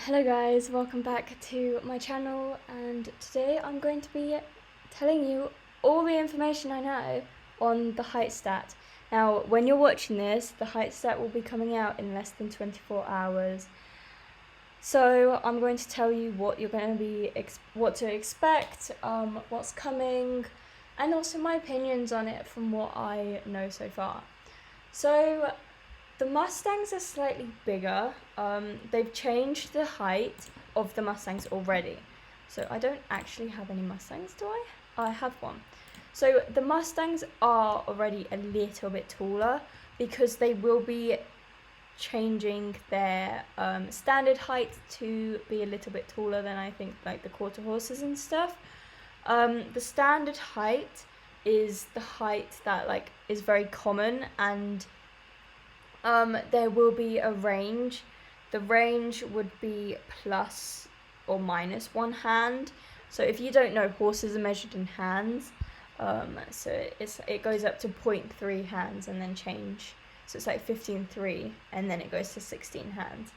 Hello guys, welcome back to my channel, and today I'm going to be telling you all the information I know on the height stat. Now when you're watching this, the height stat will be coming out in less than 24 hours. So I'm going to tell you what you're going to be what to expect, what's coming, and also my opinions on it from what I know so far. So the Mustangs are slightly bigger. They've changed the height of the Mustangs already. So I don't actually have any Mustangs, do I? I have one. So the Mustangs are already a little bit taller because they will be changing their standard height to be a little bit taller than I think like the quarter horses and stuff. The standard height is the height that like is very common, and there will be a range. The range would be plus or minus 1 hand. So if you don't know, horses are measured in hands. So it goes up to 0.3 hands and then change. So it's like 15.3 and then it goes to 16 hands.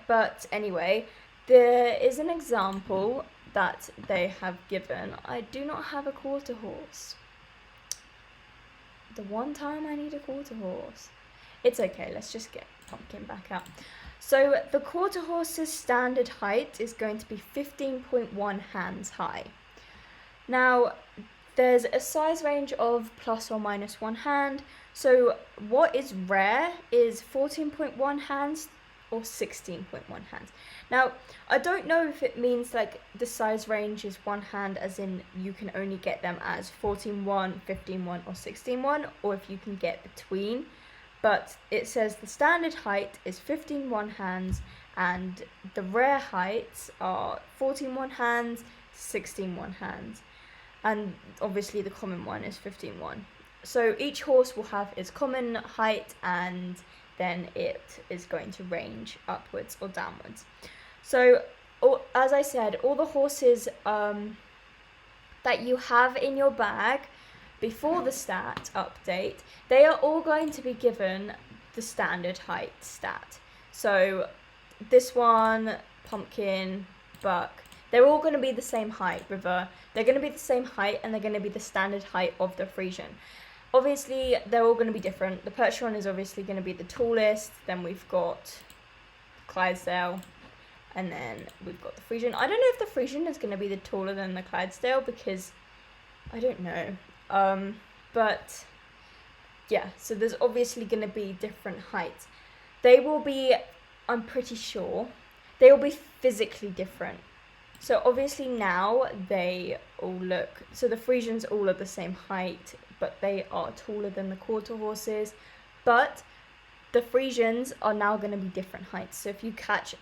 But anyway, there is an example that they have given. I do not have a quarter horse. The one time I need a quarter horse. It's okay, let's just get Pumpkin back out. So the quarter horse's standard height is going to be 15.1 hands high. Now, there's a size range of plus or minus 1 hand. So what is rare is 14.1 hands or 16.1 hands. Now, I don't know if it means like the size range is 1 hand as in you can only get them as 14.1, 15.1 or 16.1, or if you can get between. But it says the standard height is 15.1 hands and the rare heights are 14.1 hands, 16.1 hands, and obviously the common one is 15.1. So each horse will have its common height and then it is going to range upwards or downwards. So as I said, all the horses that you have in your bag before the stat update, they are all going to be given the standard height stat. So this one, Pumpkin, Buck, they're all going to be the same height. River, they're going to be the same height and they're going to be the standard height of the Friesian. Obviously, they're all going to be different. The Percheron is obviously going to be the tallest. Then we've got Clydesdale, and then we've got the Friesian. I don't know if the Friesian is going to be the taller than the Clydesdale because I don't know. But yeah, so there's obviously going to be different heights. They will be, I'm pretty sure, they will be physically different. So obviously now they all look, so the Friesians all are the same height, but they are taller than the quarter horses. But the Friesians are now going to be different heights. So if you catch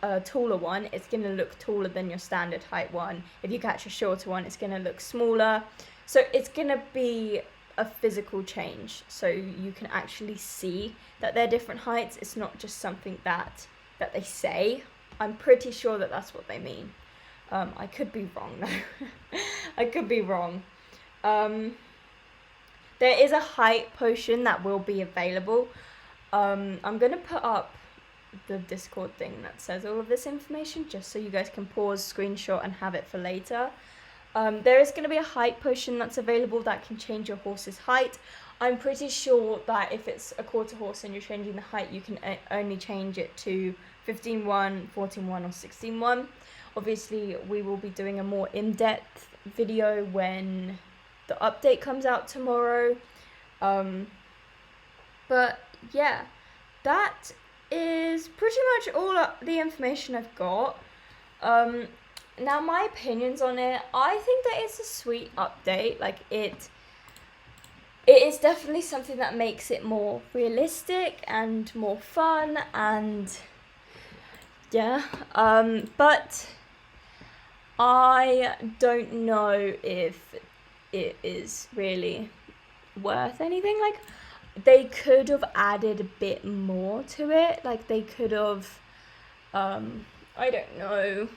a taller one, it's going to look taller than your standard height one. If you catch a shorter one, it's going to look smaller. So it's going to be a physical change, so you can actually see that they're different heights. It's not just something that they say. I'm pretty sure that that's what they mean. I could be wrong though. I could be wrong. There is a height potion that will be available. I'm going to put up the Discord thing that says all of this information just so you guys can pause, screenshot and have it for later. There is going to be a height potion that's available that can change your horse's height. I'm pretty sure that if it's a quarter horse and you're changing the height, you can only change it to 15.1, 14.1 or 16.1. Obviously, we will be doing a more in-depth video when the update comes out tomorrow. But yeah, that is pretty much all the information I've got. Now, my opinions on it, I think that it's a sweet update. Like, it is definitely something that makes it more realistic and more fun, and yeah. But I don't know if it is really worth anything. Like, they could have added a bit more to it. Like, they could have, I don't know.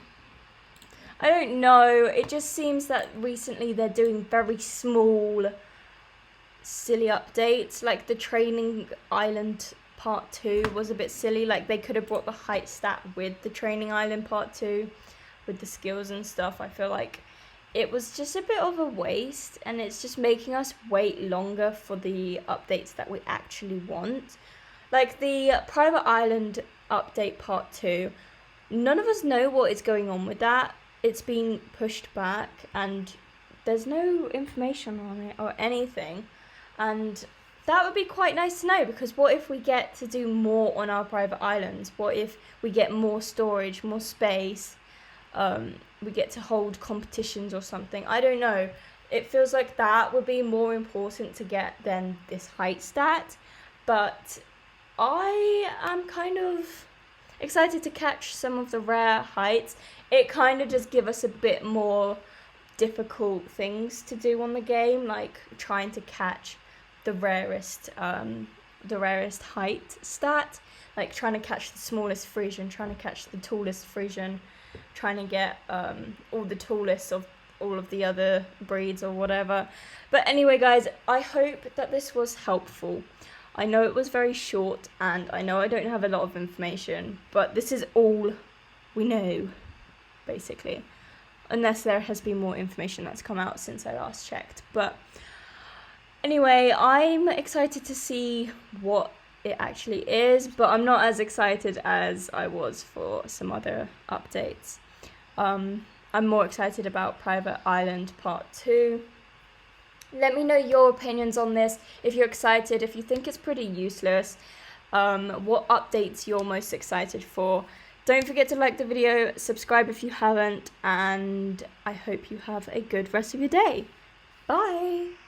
It just seems that recently they're doing very small, silly updates. Like the training island part 2 was a bit silly. Like, they could have brought the height stat with the training island part 2 with the skills and stuff. I feel like it was just a bit of a waste, and it's just making us wait longer for the updates that we actually want. Like the private island update part 2, none of us know what is going on with that. It's being pushed back and there's no information on it or anything, and that would be quite nice to know, because what if we get to do more on our private islands? What if we get more storage, more space? We get to hold competitions or something. I don't know. It feels like that would be more important to get than this height stat. But I am kind of excited to catch some of the rare heights. It kind of just give us a bit more difficult things to do on the game, like trying to catch the rarest height stat, like trying to catch the smallest Frisian, trying to catch the tallest Frisian, trying to get all the tallest of all of the other breeds or whatever. But anyway, guys, I hope that this was helpful. I know it was very short, and I know I don't have a lot of information, but this is all we know, basically. Unless there has been more information that's come out since I last checked. But anyway, I'm excited to see what it actually is, but I'm not as excited as I was for some other updates. I'm more excited about Private Island Part 2. Let me know your opinions on this, if you're excited, if you think it's pretty useless, what updates you're most excited for. Don't forget to like the video, subscribe if you haven't, and I hope you have a good rest of your day. Bye!